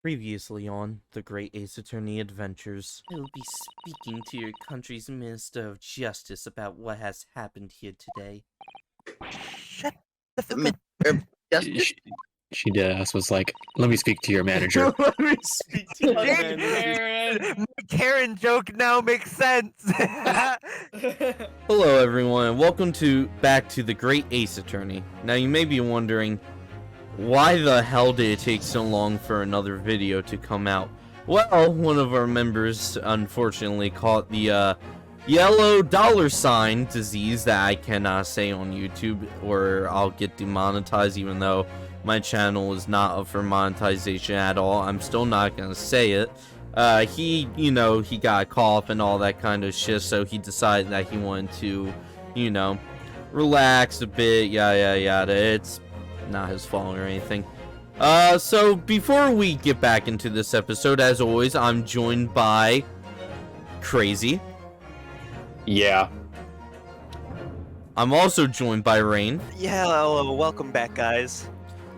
Previously on The Great Ace Attorney Adventures, I will be speaking to your country's Minister of Justice about what has happened here today. Shut the fuck up. She did ask, was like, let me speak to your manager. Let me speak to your manager. Karen! My Karen joke now makes sense. Hello everyone, and welcome back to The Great Ace Attorney. Now you may be wondering, why the hell did it take so long for another video to come out? Well, one of our members unfortunately caught the yellow $ disease that I cannot say on YouTube or I'll get demonetized, even though my channel is not up for monetization at all. I'm still not gonna say it. He got a cough and all that kind of shit, so he decided that he wanted to, relax a bit, yada yada. It's not his fault or anything. So before we get back into this episode, as always, I'm joined by Crazy. Yeah. I'm also joined by Rain. Yeah, hello, welcome back, guys.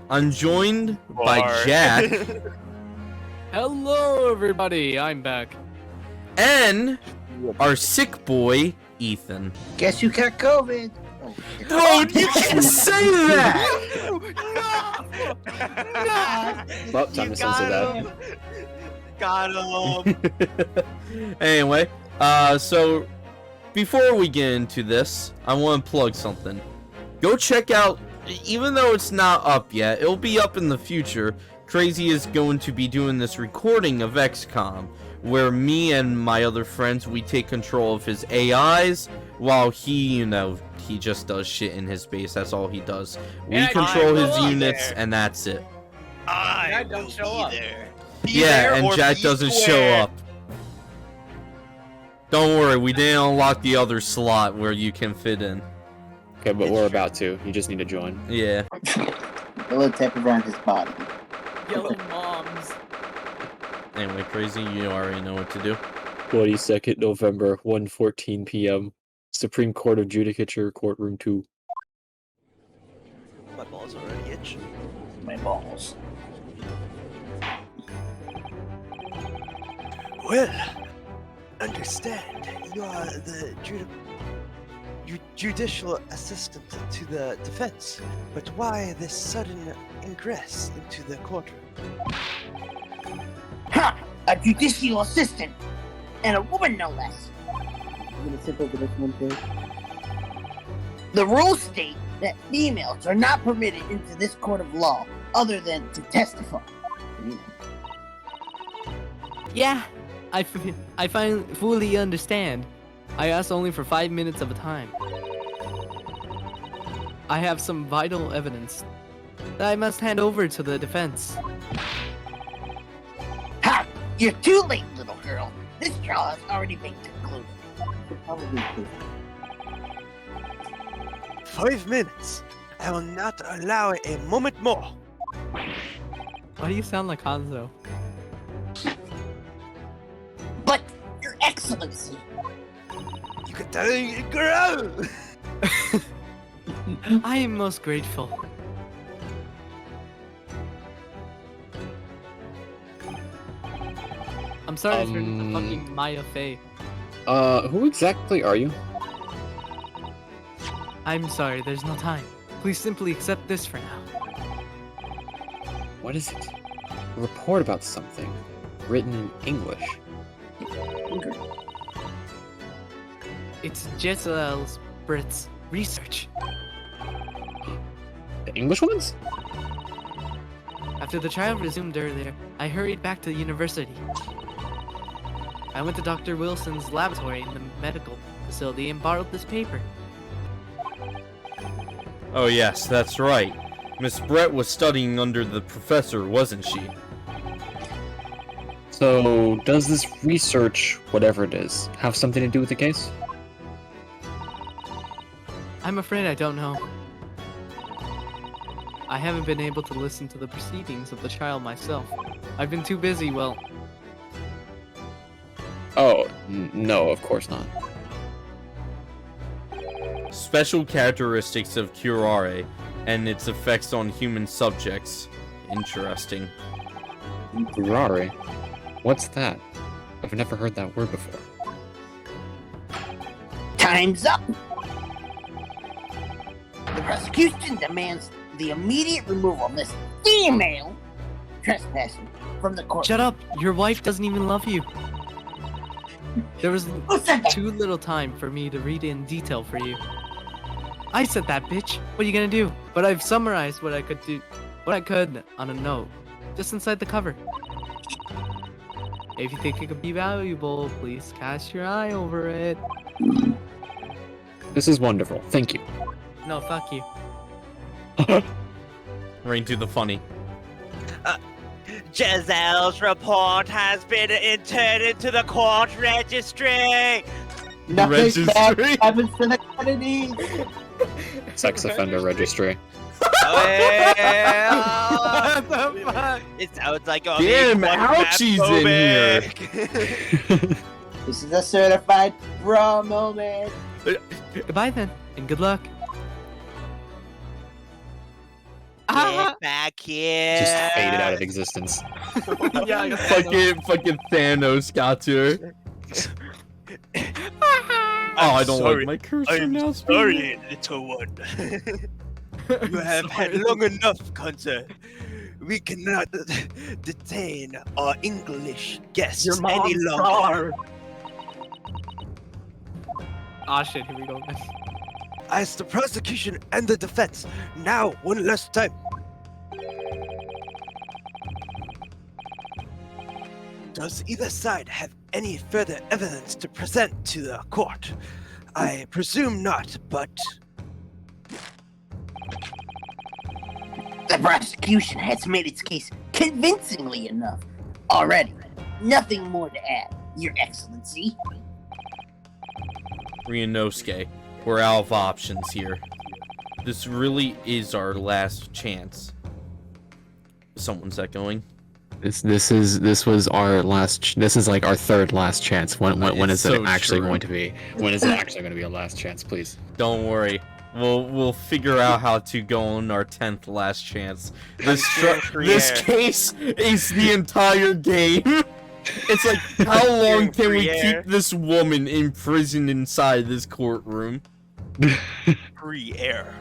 I'm joined by Jack. Hello, everybody. I'm back. And our sick boy, Ethan. Guess you got COVID. Oh, shit. Bro, you can't say that! Well, time to censor that. Got him. Anyway, so before we get into this, I want to plug something. Go check out, even though it's not up yet, it'll be up in the future. Crazy is going to be doing this recording of XCOM, where me and my other friends, we take control of his AIs, while he, he just does shit in his base. That's all he does. We Yeah, control his I units, there. and that's it. I don't will show be up. there. Yeah, and Jack doesn't show up. Don't worry, we didn't unlock the other slot where you can fit in. Okay, but we're about to. You just need to join. Yeah. A little tap around his body. Yellow moms. Anyway, Crazy, you already know what to do. 22nd November, 1:14 p.m. Supreme Court of Judicature, Courtroom 2. My balls already itch. My balls. Well, understand, you are the judicial assistant to the defense, but why this sudden ingress into the courtroom? Ha! A judicial assistant! And a woman, no less. I'm gonna sip over this one thing. The rules state that females are not permitted into this court of law other than to testify. Yeah, I finally fully understand. I asked only for 5 minutes of a time. I have some vital evidence that I must hand over to the defense. Ha! You're too late, little girl. This trial has already been concluded. 5 minutes. I will not allow a moment more. Why do you sound like Hanzo? But, Your Excellency, You can tell you girl. I am most grateful. I'm sorry I turned into fucking Maya Fey. Who exactly are you? I'm sorry, there's no time. Please simply accept this for now. What is it? A report about something. Written in English. It's Jezebel Britt's research. The English ones? After the trial resumed earlier, I hurried back to the university. I went to Dr. Wilson's laboratory in the medical facility and borrowed this paper. Oh yes, that's right. Miss Brett was studying under the professor, wasn't she? So, does this research, whatever it is, have something to do with the case? I'm afraid I don't know. I haven't been able to listen to the proceedings of the trial myself. I've been too busy, well, Oh, no, of course not. Special characteristics of curare and its effects on human subjects. Interesting. Gurari? What's that? I've never heard that word before. Time's up! The prosecution demands the immediate removal of this female trespasser from the court. Shut up! Your wife doesn't even love you. There was Who said that? too little time for me to read in detail for you. I said that, bitch. What are you gonna do? But I've summarized what I could on a note, just inside the cover. If you think it could be valuable, please cast your eye over it. This is wonderful. Thank you. No, fuck you. Right into the funny. Giselle's report has been entered into the court registry. Nothing bad registry. happens to the Kennedys. Sex offender registry. Oh, yeah. What the fuck? It sounds like a Damn, big one ouchie's in here. phobic. This is a certified bra moment. Goodbye then, and good luck. Get back here. Just faded out of existence. Yeah, I got that. Fucking Thanos got to her. Oh, I don't like my cursor I'm now. sorry, little one. You have had long enough, Kunzer. We cannot detain our English guests Your any mom's longer. car. Ah shit, here we go. As the prosecution and the defense, now one last time. Does either side have any further evidence to present to the court? I presume not, but The prosecution has made its case convincingly enough already. Nothing more to add, Your Excellency. Ryunosuke, we're out of options here. This really is our last chance. Someone's echoing. This was our last. This is like our third last chance. When It's is it so actually true. going to be? When is it actually going to be a last chance? Please. Don't worry. We'll figure out how to go on our 10th last chance. This case is the entire game. It's like, how long can we keep this woman imprisoned inside this courtroom? free air.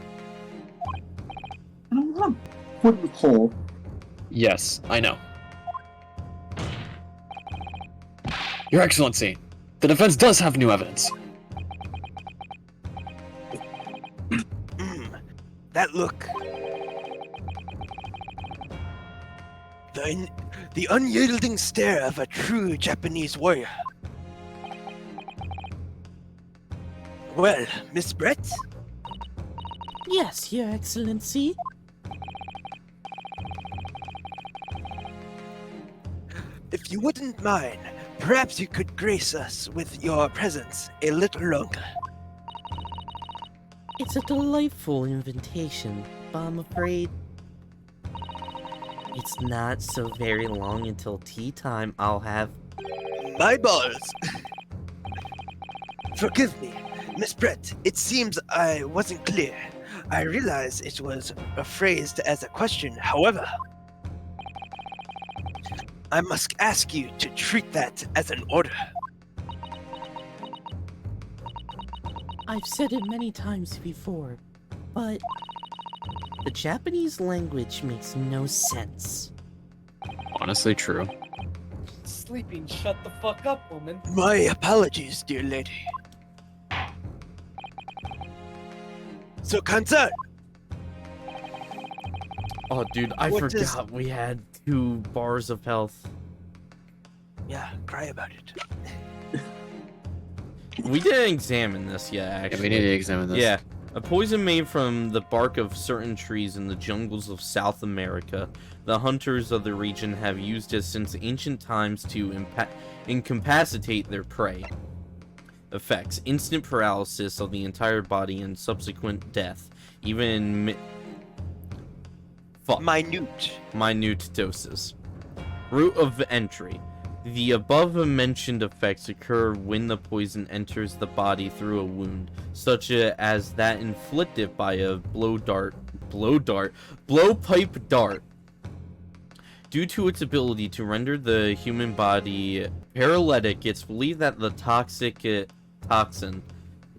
I don't want to put in the hole. Yes, I know. Your Excellency, the defense does have new evidence. That look. The unyielding stare of a true Japanese warrior. Well, Miss Brett? Yes, Your Excellency. If you wouldn't mind, perhaps you could grace us with your presence a little longer. It's a delightful invitation, but I'm afraid it's not so very long until tea time. I'll have... My balls! Forgive me, Miss Brett, it seems I wasn't clear. I realize it was phrased as a question, however, I must ask you to treat that as an order. I've said it many times before, but the Japanese language makes no sense. Honestly, true. Sleeping, shut the fuck up, woman. My apologies, dear lady. So, Kanzan, Oh, dude, I What forgot is- we had 2 bars of health. yeah, cry about it. We didn't examine this yet, Yeah, actually. we need to examine this. Yeah, a poison made from the bark of certain trees in the jungles of South America. The hunters of the region have used it since ancient times to incapacitate their prey. Effects: instant paralysis of the entire body and subsequent death, even in minute doses. Route of entry: the above-mentioned effects occur when the poison enters the body through a wound, such as that inflicted by a blowpipe dart. Due to its ability to render the human body paralytic, it's believed that the toxin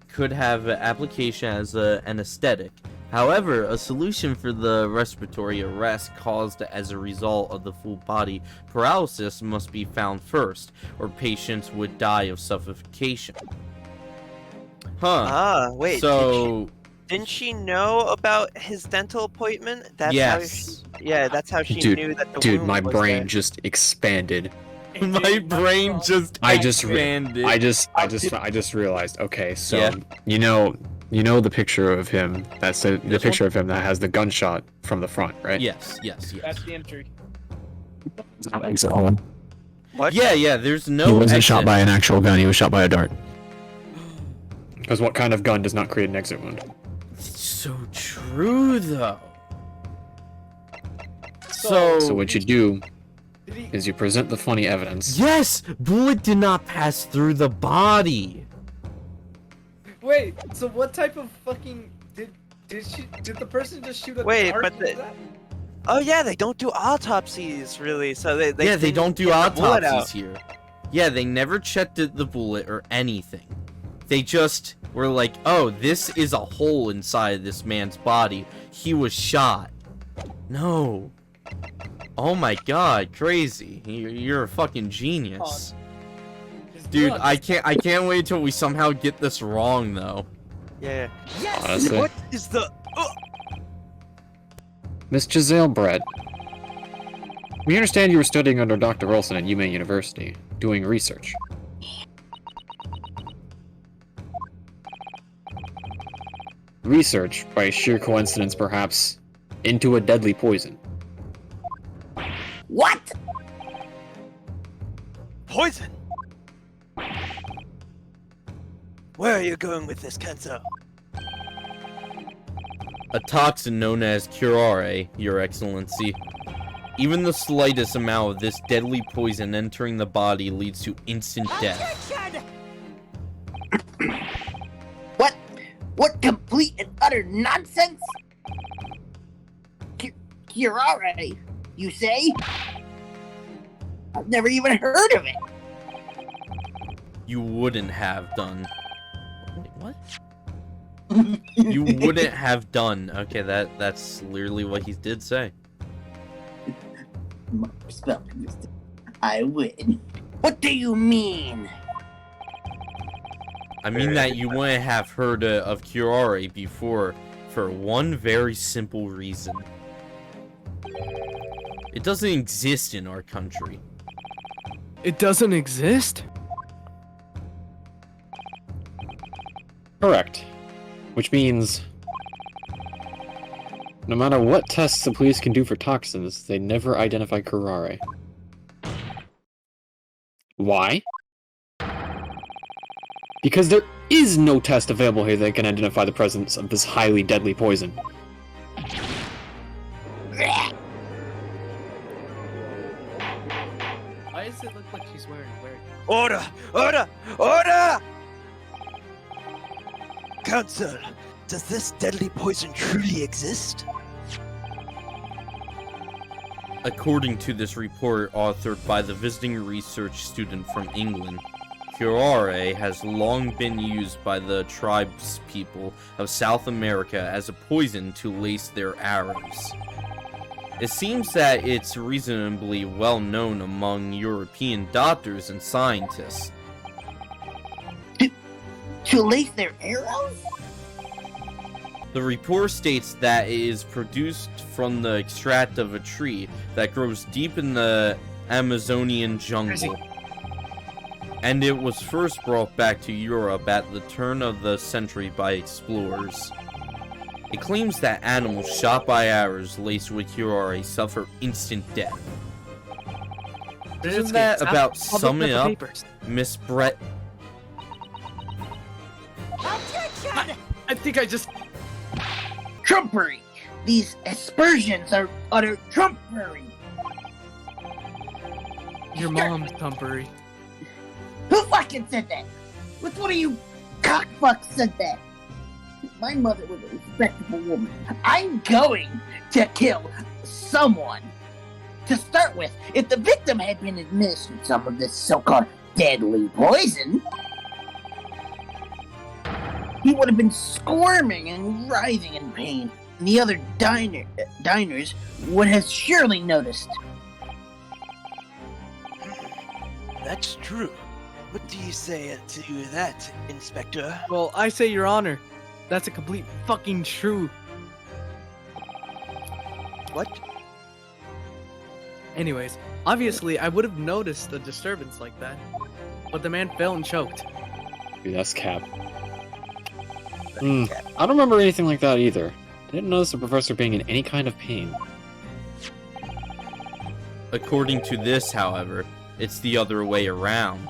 could have application as an anesthetic. However, a solution for the respiratory arrest caused as a result of the full body paralysis must be found first, or patients would die of suffocation. Wait. So, Didn't she know about his dental appointment? That's yes. that's how she Dude, knew that the Dude, wound my was brain there. just expanded. My brain just I just expanded. I just realized. Okay, so Yeah. you know the picture of him. That's the This picture of him that has the gunshot from the front, right? Yes. That's the entry. Exit hole. What? Yeah, there's no He wasn't shot exit. by an actual gun. He was shot by a dart. Because what kind of gun does not create an exit wound? It's so true, though. So So, what you do Did he? is you present the funny evidence. yes, bullet did not pass through the body. Wait. So what type of fucking did the person just shoot a Wait, dart but into that? Oh yeah, they don't do autopsies really, so they Yeah, they didn't don't do get the bullet out. autopsies here. Yeah, they never checked the bullet or anything. They just were like, oh, this is a hole inside this man's body. He was shot. No. Oh my god, crazy. You're a fucking genius. His Dude, blood- I can't wait till we somehow get this wrong though. Yeah. Honestly. What is the? Miss Giselle Brett. We understand you were studying under Dr. Wilson at UMaine University, doing research. Research, by sheer coincidence perhaps, into a deadly poison. What? Poison. Where are you going with this, Kenzo? A toxin known as curare, Your Excellency. Even the slightest amount of this deadly poison entering the body leads to instant death. What complete and utter nonsense? Curare, you say? I've never even heard of it. You wouldn't have done. Wait, what? You wouldn't have done. Okay, that's literally what he did say. Spell mistake. I would. What do you mean? I mean that you wouldn't have heard of curare before for one very simple reason. It doesn't exist in our country. It doesn't exist? Correct. Which means, no matter what tests the police can do for toxins, they never identify curare. Why? Because there is no test available here that can identify the presence of this highly deadly poison. Why does it look like she's wearing Order! Order! Order! Council, does this deadly poison truly exist? According to this report authored by the visiting research student from England, curare has long been used by the tribes people of South America as a poison to lace their arrows. It seems that it's reasonably well known among European doctors and scientists. To lace their arrows? The report states that it is produced from the extract of a tree that grows deep in the Amazonian jungle. And it was first brought back to Europe at the turn of the century by explorers. It claims that animals shot by arrows laced with curare suffer instant death. Doesn't that about sum it up, Miss Brett? I think I just... Trumpery! These aspersions are utter trumpery! Your mom's Thumpery. Who fucking said that? Which one of you cockfucks said that? My mother was a respectable woman. I'm going to kill someone. To start with, if the victim had been administered some of this so-called deadly poison, he would have been squirming and writhing in pain, and the other diners would have surely noticed. That's true. What do you say to that, Inspector? Well, I say, Your Honor, that's a complete fucking true. What? Anyways, obviously, I would have noticed a disturbance like that, but the man fell and choked. Dude, that's cap. I don't remember anything like that either. I didn't notice the professor being in any kind of pain. According to this, however, it's the other way around.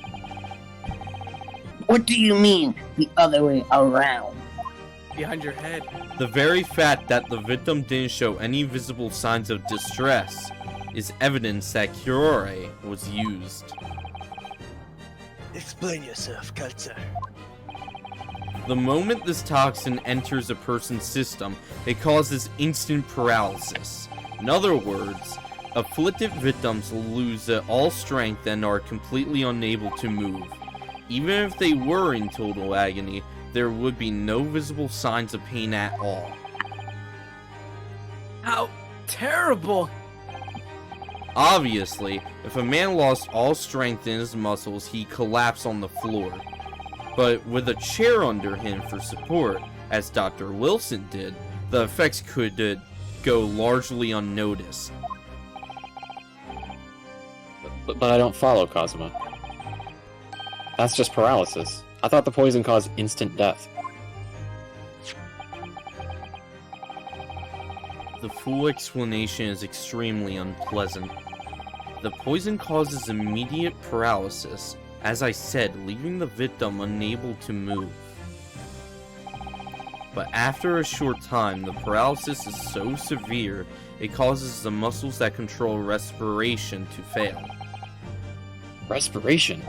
What do you mean, the other way around? Behind your head. The very fact that the victim didn't show any visible signs of distress is evidence that Curare was used. Explain yourself, Kaiser. The moment this toxin enters a person's system, it causes instant paralysis. In other words, afflicted victims lose all strength and are completely unable to move. Even if they were in total agony, there would be no visible signs of pain at all. How terrible! Obviously, if a man lost all strength in his muscles, he'd collapse on the floor. But with a chair under him for support, as Dr. Wilson did, the effects could go largely unnoticed. But I don't follow, Cosmo. That's just paralysis. I thought the poison caused instant death. The full explanation is extremely unpleasant. The poison causes immediate paralysis, as I said, leaving the victim unable to move. But after a short time, the paralysis is so severe, it causes the muscles that control respiration to fail. Respiration?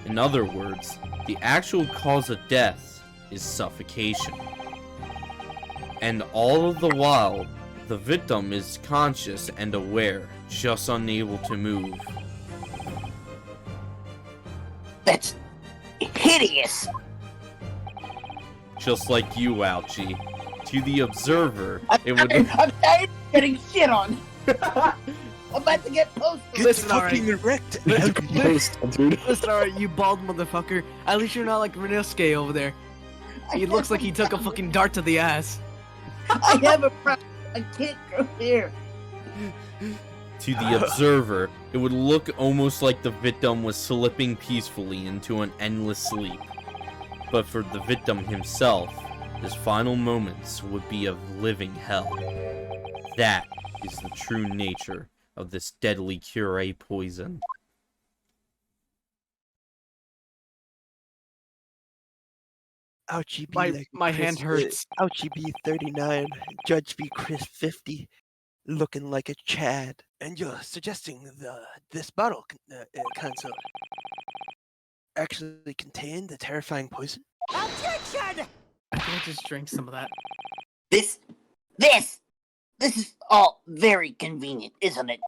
In other words, the actual cause of death is suffocation. And all of the while, the victim is conscious and aware, just unable to move. That's hideous! Just like you, Ouchie. To the observer, it would... I'm tired of getting shit on! I'm about to get posted! Get Listen, fucking alright. erect! Dude. Listen, alright, you bald motherfucker. At least you're not like Renosuke over there. He looks like he took a fucking dart to the ass. I have a problem. I can't grow hair. To the observer, it would look almost like the victim was slipping peacefully into an endless sleep. But for the victim himself, his final moments would be of living hell. That is the true nature of this deadly Curare poison. Ouchie B. My hand hurts. Ouchie B 39, Judge B Chris 50, looking like a Chad. And you're suggesting this bottle console actually contained the terrifying poison? I think I just drank some of that. This is all very convenient, isn't it?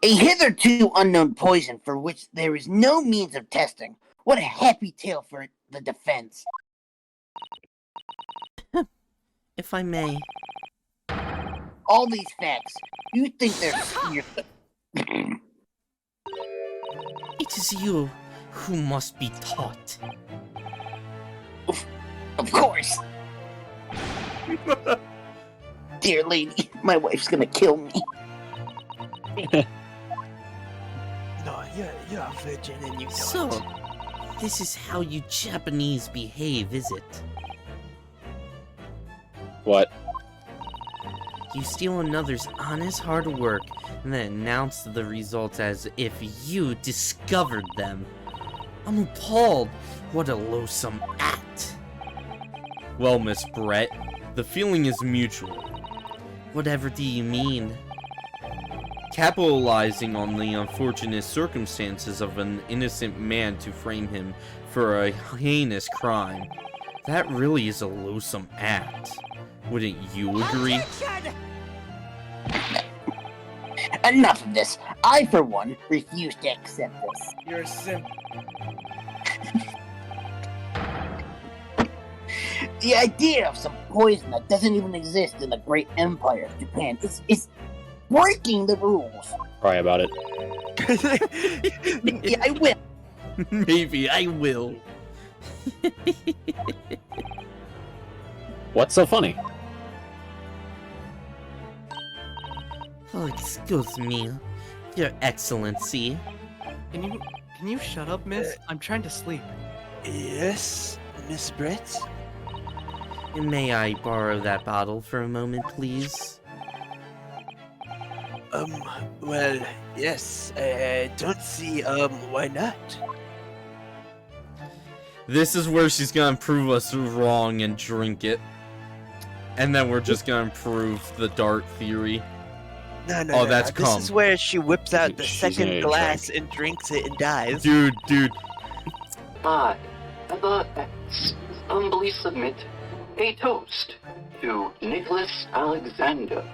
A hitherto unknown poison for which there is no means of testing. What a happy tale for the defense. If I may. All these facts, you think they're... It is you who must be taught. Of course. Dear lady, my wife's gonna kill me. No, you're a virgin and you know So, it. this is how you Japanese behave, is it? What? You steal another's honest hard work and then announce the results as if you discovered them. I'm appalled. What a loathsome act. Well, Miss Brett, the feeling is mutual. Whatever do you mean? Capitalizing on the unfortunate circumstances of an innocent man to frame him for a heinous crime. That really is a loathsome act. Wouldn't you agree? Enough of this. I, for one, refuse to accept this. You're a simp. The idea of some poison that doesn't even exist in the great empire of Japan is breaking the rules. Cry about it. Yeah, I will. Maybe I will. What's so funny? Oh, excuse me, Your Excellency. Can you shut up, miss? I'm trying to sleep. Yes, Miss Brett? May I borrow that bottle for a moment, please? Well, yes, I don't see, why not? This is where she's gonna prove us wrong and drink it. And then we're just gonna prove the dart theory. No, Oh, that's This cum. is where she whips out the She's second gonna glass and drinks it and dies. Dude. I, the X, humbly submit a toast to Nicholas Alexander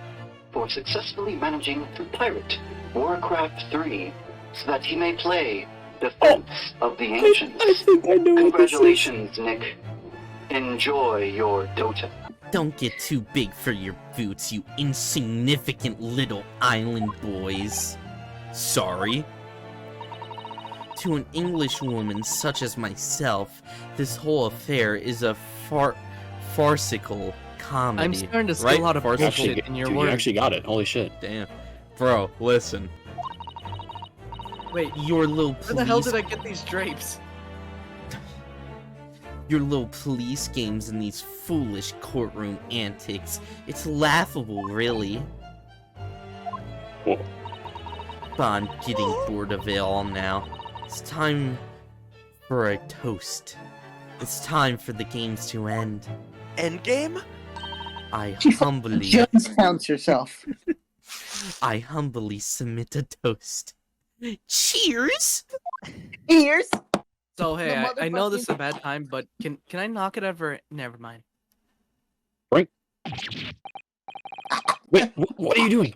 for successfully managing to pirate Warcraft 3 so that he may play Defense of the Ancients. I think I know what this is. Congratulations, Nick. Enjoy your Dota. Don't get too big for your boots, you insignificant little island boys. Sorry. To an English woman such as myself, this whole affair is a farcical comedy. I'm starting to see right? a lot of Farcical. bullshit in your Dude, you words. actually got it. Holy shit. Damn. Bro, listen. Wait, Your little where the hell police, did I get these drapes? your little police games and these foolish courtroom antics. It's laughable, really. Whoa. But I'm getting bored of it all now. It's time for a toast. It's time for the games to end. Endgame? I She humbly, Jones counts herself. I humbly submit a toast. Cheers! Ears. So hey, The I know this is a motherfucking- bad time, but can I knock it over? Never mind. Wait, what are you doing?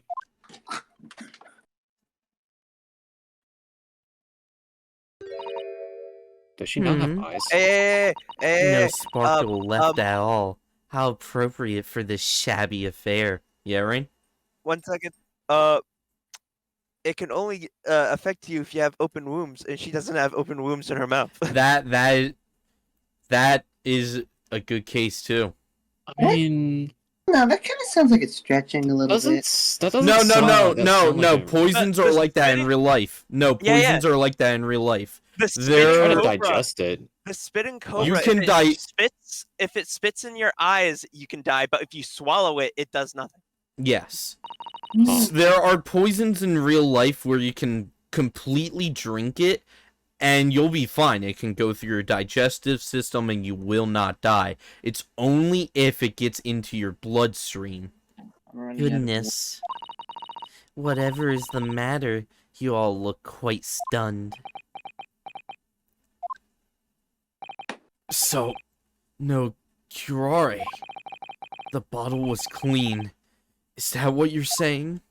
Does she not have eyes? Hey, No sparkle left um, at all. How appropriate for this shabby affair. Yeah, right? 1 second. It can only affect you if you have open wombs, and she doesn't have open wombs in her mouth. That is a good case too. I mean, No, that kind of sounds like it's stretching a little doesn't bit. that doesn't No. sound like a- Poisons are the like that in spitting- real life. No, Yeah, yeah. poisons are like that in real life. The They're- Try spitting to cobra. digest it. The spitting cobra. You if can it spits. If it spits in your eyes, you can die. But if you swallow it, it does nothing. Yes. Huh. There are poisons in real life where you can completely drink it and you'll be fine. It can go through your digestive system and you will not die. It's only if it gets into your bloodstream. Goodness. Whatever is the matter, you all look quite stunned. So, no curare. The bottle was clean. Is that what you're saying?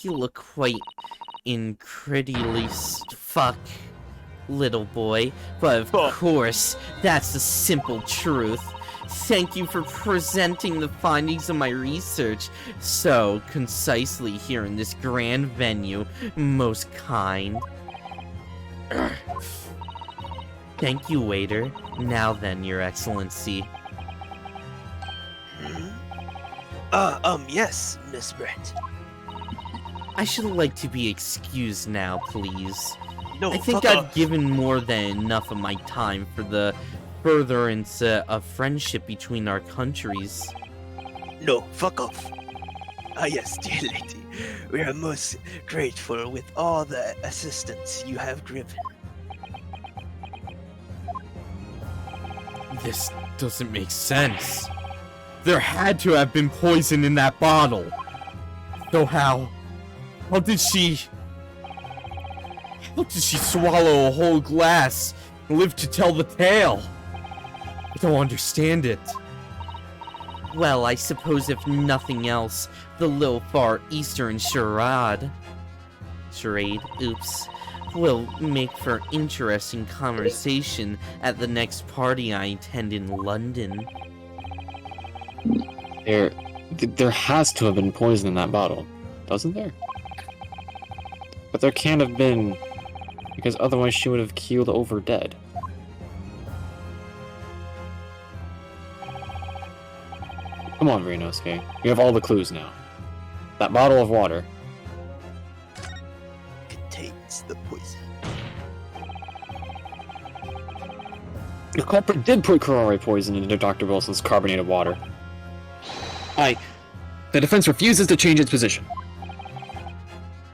You look quite incredulous fuck, little boy. But of Fuck. course, that's the simple truth. Thank you for presenting the findings of my research so concisely here in this grand venue. Most kind. Thank you, waiter. Now then, Your Excellency. Yes, Miss Brett. I should like to be excused now, please. No, I think fuck I've off. given more than enough of my time for the furtherance of friendship between our countries. No, fuck off. Ah, yes, dear lady. We are most grateful with all the assistance you have given. This doesn't make sense. There had to have been poison in that bottle. So how did she swallow a whole glass and live to tell the tale? It don't understand it. Well, I suppose if nothing else, the little Far Eastern charade, will make for interesting conversation at the next party I attend in London. There has to have been poison in that bottle, doesn't there? But there can't have been, because otherwise she would have keeled over dead. Come on, Ryunosuke. You have all the clues now. That bottle of water. Contains the poison. The culprit did put Kurare poison into Dr. Wilson's carbonated water. The defense refuses to change its position.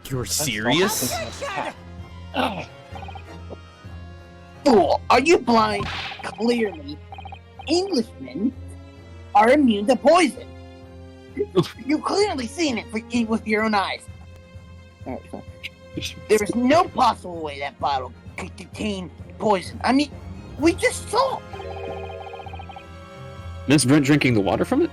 You're serious? Fool, are you blind? Clearly, Englishmen are immune to poison. You've clearly seen it with your own eyes. Alright, so there is no possible way that bottle could contain poison. I mean, we just saw. Miss Brent drinking the water from it?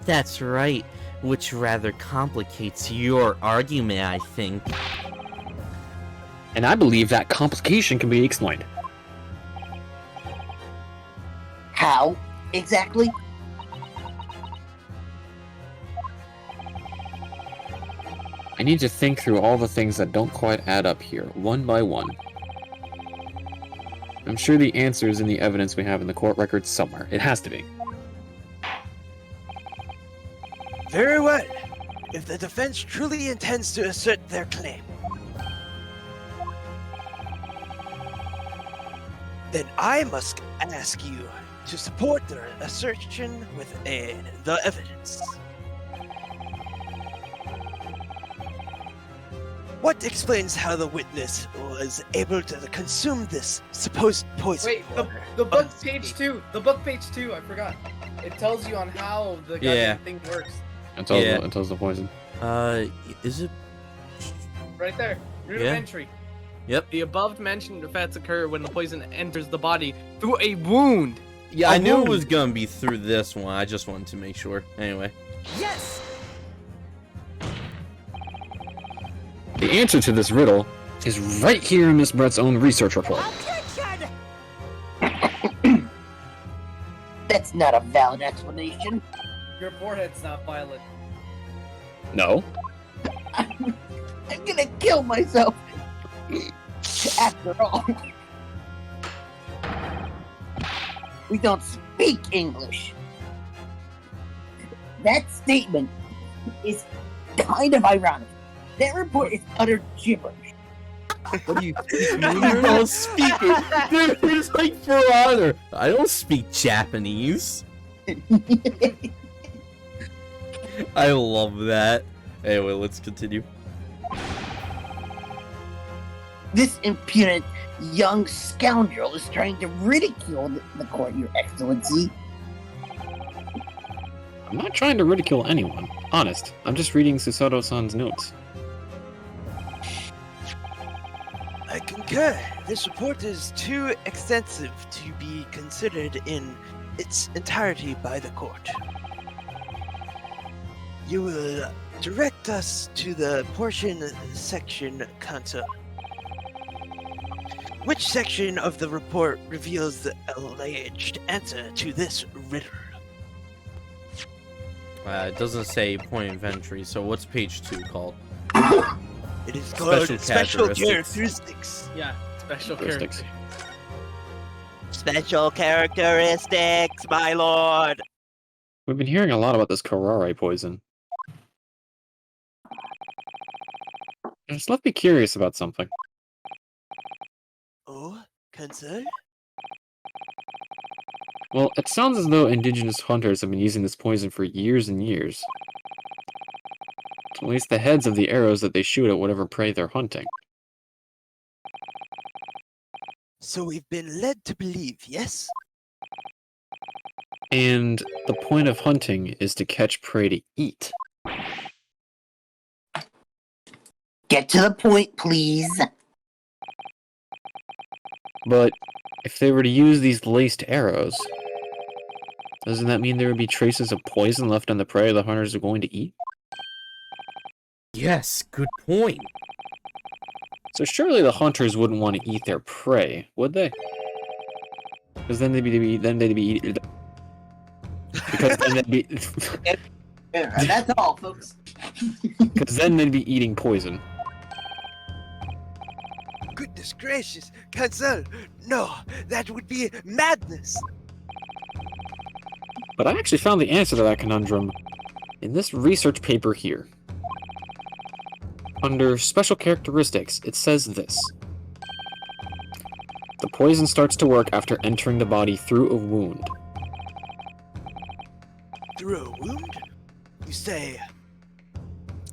That's right, which rather complicates your argument, I think. And I believe that complication can be explained. How exactly? I need to think through all the things that don't quite add up here, one by one. I'm sure the answer is in the evidence we have in the court records somewhere. It has to be. Very well. If the defense truly intends to assert their claim, then I must ask you to support their assertion with the evidence. What explains how the witness was able to consume this supposed poison? Wait, the book page 2. The book page 2. I forgot. It tells you on how the goddamn thing works. It tells the poison. Is it? Right there. Rudimentary. Yep. The above-mentioned effects occur when the poison enters the body through a wound. Yeah, I knew it was gonna be through this one. I just wanted to make sure. Anyway. Yes! The answer to this riddle is right here in Miss Brett's own research report. That's not a valid explanation. Your forehead's not violent. No. I'm gonna kill myself. After all, we don't speak English. That statement is kind of ironic. That report is utter gibberish. What do you speak? You don't speak it. Dude, it's like for honor. I don't speak Japanese. I love that. Anyway, let's continue. This impudent young scoundrel is trying to ridicule the court, Your Excellency. I'm not trying to ridicule anyone. Honest, I'm just reading Susato-san's notes. I concur. This report is too extensive to be considered in its entirety by the court. You will direct us to the portion section concerned. Which section of the report reveals the alleged answer to this riddle? It doesn't say point of entry, so what's page 2 called? It is called Special characteristics. Yeah, special characteristics. Special characteristics, my lord. We've been hearing a lot about this Kurare poison. Just left me curious about something. Oh, concern? Well, it sounds as though indigenous hunters have been using this poison for years and years. To release the heads of the arrows that they shoot at whatever prey they're hunting. So we've been led to believe, yes? And the point of hunting is to catch prey to eat. Get to the point, please. But if they were to use these laced arrows, doesn't that mean there would be traces of poison left on the prey the hunters are going to eat? Yes, good point. So surely the hunters wouldn't want to eat their prey, would they? Because then they'd be eating. Because then they'd be. Yeah, that's all, folks. Because then they'd be eating poison. Goodness gracious, Cancel! No, that would be madness! But I actually found the answer to that conundrum in this research paper here. Under special characteristics, it says this. The poison starts to work after entering the body through a wound. Through a wound? You say...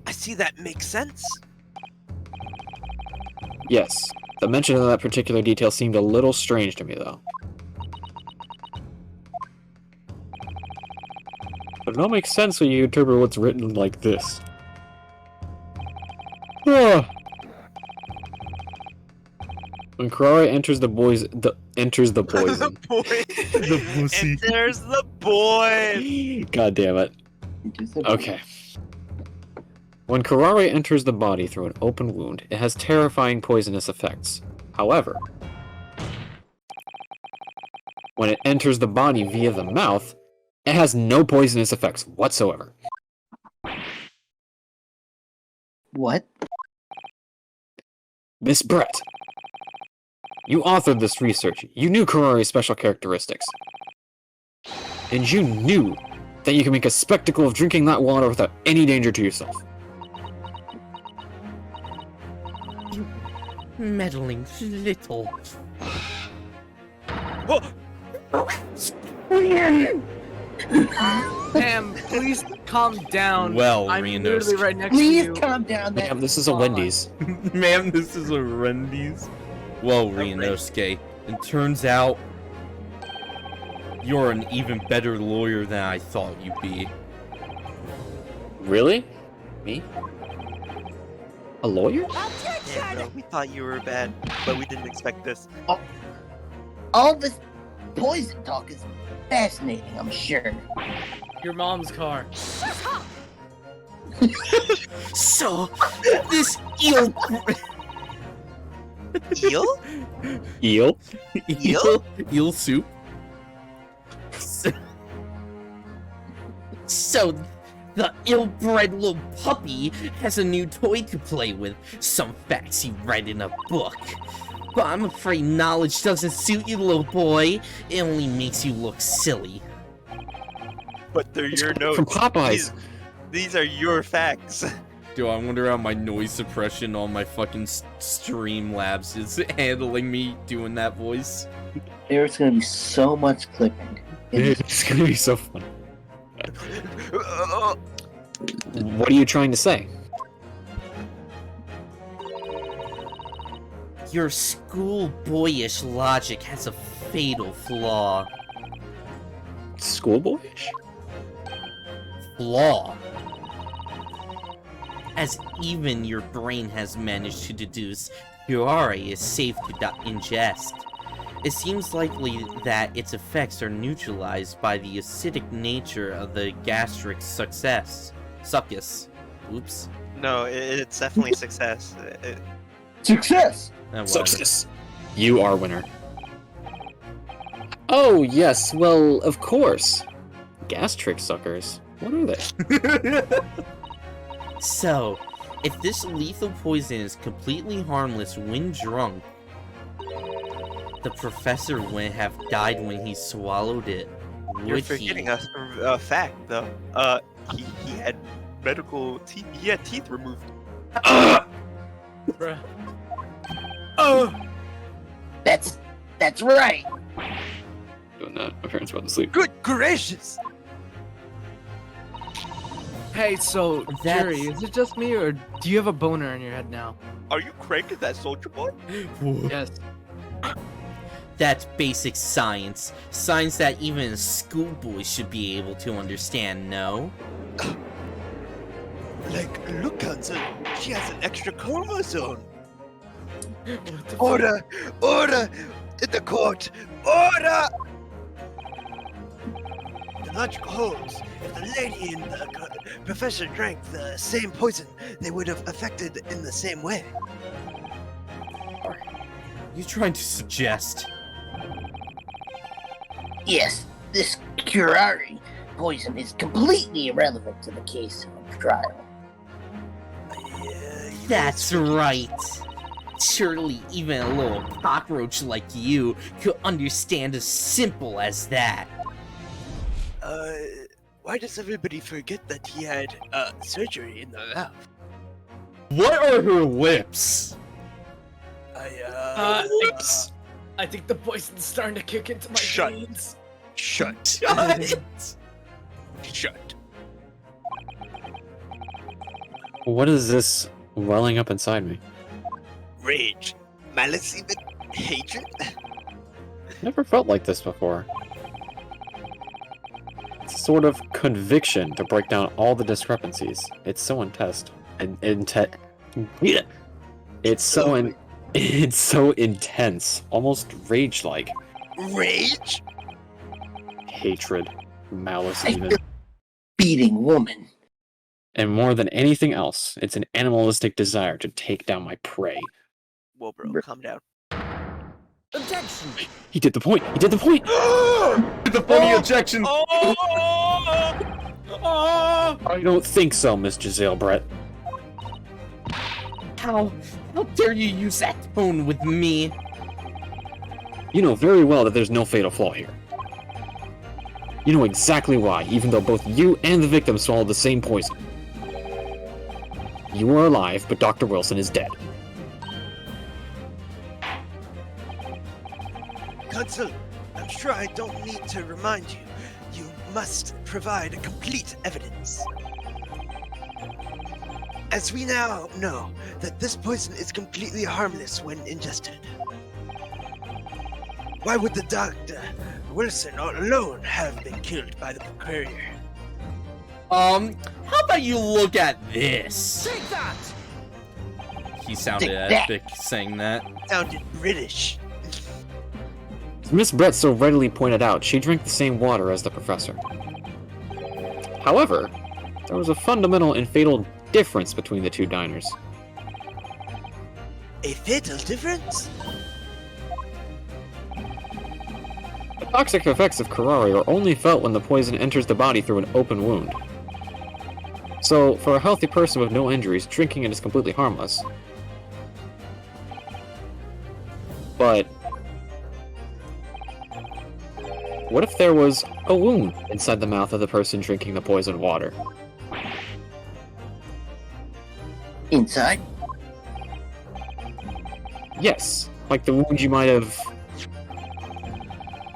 I see that makes sense. Yes, the mention of that particular detail seemed a little strange to me, though. But it all makes sense when you interpret what's written like this. When Karare enters the poison. The boy. The pussy. And there's the boy. God damn it. Okay. When Karare enters the body through an open wound, it has terrifying poisonous effects. However, when it enters the body via the mouth, it has no poisonous effects whatsoever. What? Miss Brett, you authored this research. You knew Karare's special characteristics. And you knew that you can make a spectacle of drinking that water without any danger to yourself. You meddling little... Pam, please calm down. Well, I'm Reno. literally right next to Please you. calm down. That Ma'am, this is a Wendy's. Ma'am, this is a Rendies. Well, Ryunosuke, it turns out you're an even better lawyer than I thought you'd be. Really? Me? A lawyer? Yeah, bro, we thought you were bad, but we didn't expect this. all this poison talk is fascinating, I'm sure. Your mom's car. So, this eel... Eel? Eel? Eel? Eel soup? So, the ill-bred little puppy has a new toy to play with. Some facts he read in a book. But I'm afraid knowledge doesn't suit you, little boy. It only makes you look silly. But they're your notes. From Popeyes. These are your facts. Do I wonder how my noise suppression on my fucking Streamlabs is handling me doing that voice? There's gonna be so much clipping. It's gonna be so fun. What are you trying to say? Your schoolboyish logic has a fatal flaw. Schoolboyish? Flaw. As even your brain has managed to deduce, Kurare is safe to ingest. It seems likely that its effects are neutralized by the acidic nature of the gastric succus. Oops. No, it's definitely success. Success! Whatever. Success. You are winner. Oh, yes, well, of course. Gastric suckers. What are they? So, if this lethal poison is completely harmless when drunk, the professor wouldn't have died when he swallowed it, You're would forgetting he? a fact, though. He had medical teeth. He had teeth removed. Bruh. That's right. Doing that. My parents about to sleep. Good gracious! Hey, so, That's- Jerry, is it just me, or do you have a boner in your head now? Are you cranking that soldier boy? Yes. That's basic science. Science that even a schoolboy should be able to understand, no? Like, look, Hanzo, she has an extra chromosome. What the Order! In the court, order! The logic holds. If the lady and the professor drank the same poison, they would have affected in the same way. You trying to suggest? Yes, this curare poison is completely irrelevant to the case of trial. That's right. Surely even a little cockroach like you could understand as simple as that. Why does everybody forget that he had, surgery in the mouth? What are her lips? I think the poison's starting to kick into my Shut. veins. Shut. Shut. What is this welling up inside me? Rage. Malice even? Hatred? Never felt like this before. It's a sort of conviction to break down all the discrepancies. It's so intense. It's so intense, almost rage-like. Rage? Hatred, malice I even. feel beating woman. And more than anything else, it's an animalistic desire to take down my prey. Whoa, bro, calm down. Objection! He did the point! He did the point! The funny objection. I don't think so, Miss Giselle Brett. How dare you use that tone with me? You know very well that there's no fatal flaw here. You know exactly why, even though both you and the victim swallowed the same poison. You are alive, but Dr. Wilson is dead. Consul, I'm sure I don't need to remind you. You must provide complete evidence. As we now know that this poison is completely harmless when ingested. Why would the Dr. Wilson alone have been killed by the courier? How about you look at this? Take that! He sounded Take that. epic saying that. Sounded British. As Miss Brett so readily pointed out, she drank the same water as the professor. However, there was a fundamental and fatal difference between the two diners. A fatal difference? The toxic effects of curare are only felt when the poison enters the body through an open wound. So, for a healthy person with no injuries, drinking it is completely harmless. But what if there was a wound inside the mouth of the person drinking the poisoned water? Inside? Yes, like the wound you might have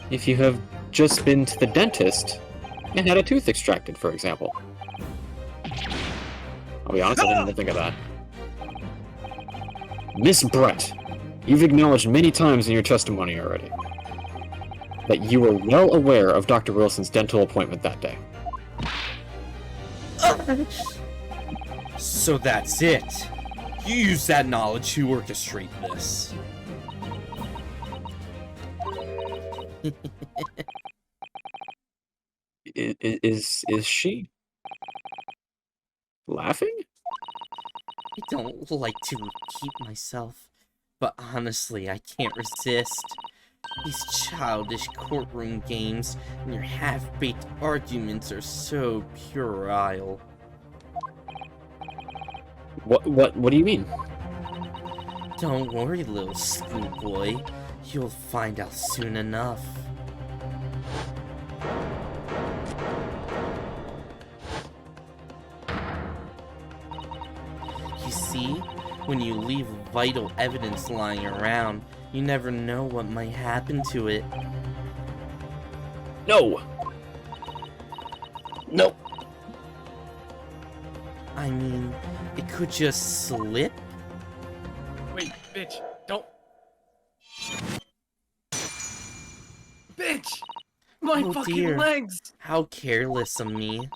if you have just been to the dentist and had a tooth extracted, for example. I'll be honest, I didn't even think of that. Miss Brett, you've acknowledged many times in your testimony already that you were well aware of Dr. Wilson's dental appointment that day. So that's it. You use that knowledge to orchestrate this. Is she laughing? I don't like to repeat myself, but honestly, I can't resist. These childish courtroom games and your half-baked arguments are so puerile. What do you mean? Don't worry, little schoolboy. You'll find out soon enough. You see, when you leave vital evidence lying around, you never know what might happen to it. No! Nope. I mean, it could just slip. Wait, bitch, don't. Bitch! My Oh, fucking dear. legs! How careless of me.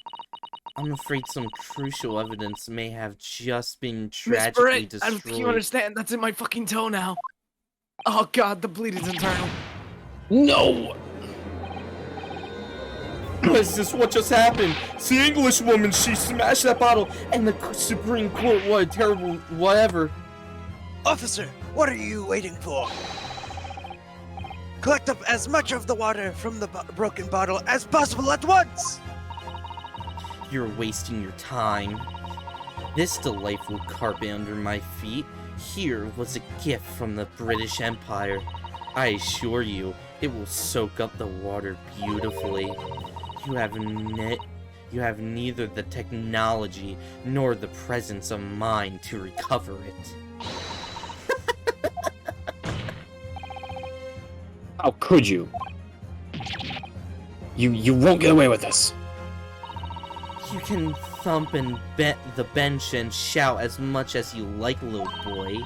I'm afraid some crucial evidence may have just been Miss tragically Brett, I don't think you destroyed. understand. That's in my fucking toe now. Oh god, the bleed is internal. No! What is this? What just happened? It's the English woman. She smashed that bottle, and the Supreme Court. What a terrible whatever. Officer, what are you waiting for? Collect up as much of the water from the broken bottle as possible at once! You're wasting your time. This delightful carpet under my feet here was a gift from the British Empire. I assure you, it will soak up the water beautifully. You have neither the technology nor the presence of mind to recover it. How could you? You won't get away with this. You can thump and bet the bench and shout as much as you like, little boy.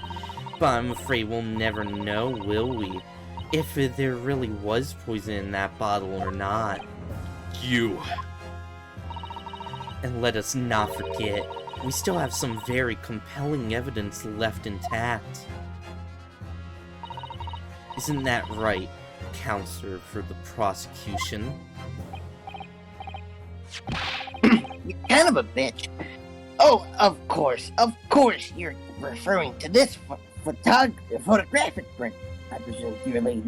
But I'm afraid we'll never know, will we? If there really was poison in that bottle or not. You. And let us not forget, we still have some very compelling evidence left intact. Isn't that right, counselor for the prosecution? You're kind of a bitch. Oh, of course you're referring to this photographic print, I presume, dear lady.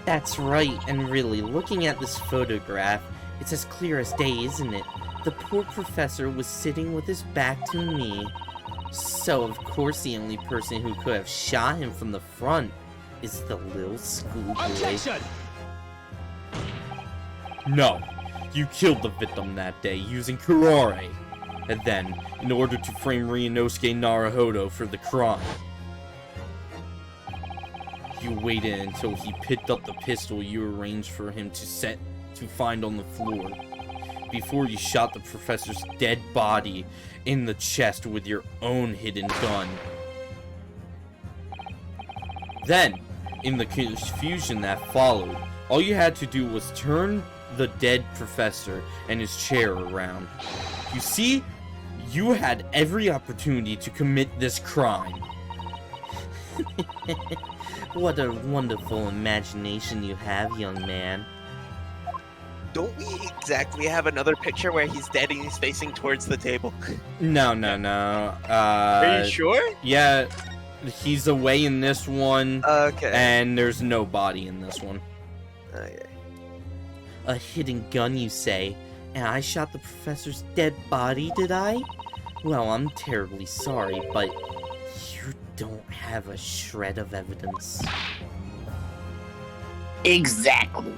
That's right, and really, looking at this photograph, it's as clear as day, isn't it? The poor professor was sitting with his back to me. So, of course, the only person who could have shot him from the front is the little schoolboy. No. You killed the victim that day using curare. And then, in order to frame Ryunosuke Naruhodo for the crime, you waited until he picked up the pistol you arranged for him to find on the floor, before you shot the professor's dead body in the chest with your own hidden gun. Then, in the confusion that followed, all you had to do was turn the dead professor and his chair around. You see, you had every opportunity to commit this crime. What a wonderful imagination you have, young man. Don't we exactly have another picture where he's dead and he's facing towards the table? No. Are you sure? Yeah, he's away in this one, Okay. and there's no body in this one. Okay. A hidden gun, you say? And I shot the professor's dead body, did I? Well, I'm terribly sorry, but you don't have a shred of evidence. Exactly.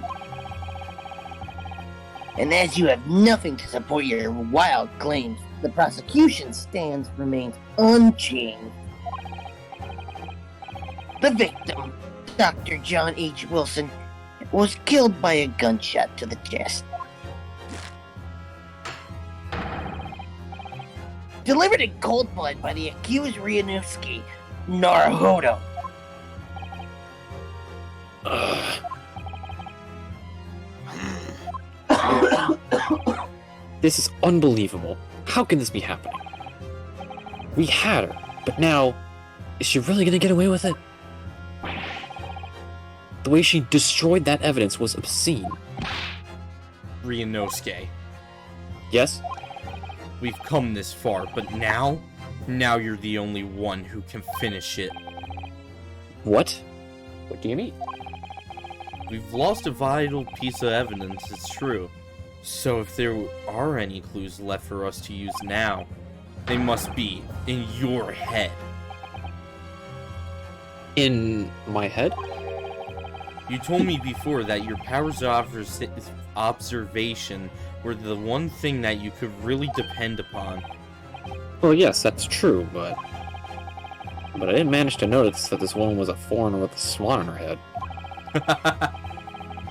And as you have nothing to support your wild claims, the prosecution's stance remains unchanged. The victim, Dr. John H. Wilson, was killed by a gunshot to the chest. Delivered in cold blood by the accused Ryunosuke Naruhodo. This is unbelievable. How can this be happening? We had her, but now, is she really gonna get away with it? The way she destroyed that evidence was obscene. Ryunosuke, Yes? we've come this far, but now you're the only one who can finish it. What? What do you mean? We've lost a vital piece of evidence, it's true. So if there are any clues left for us to use now, they must be in your head. In my head? You told me before that your powers of observation were the one thing that you could really depend upon. Well, yes, that's true, but I didn't manage to notice that this woman was a foreigner with a swan on her head.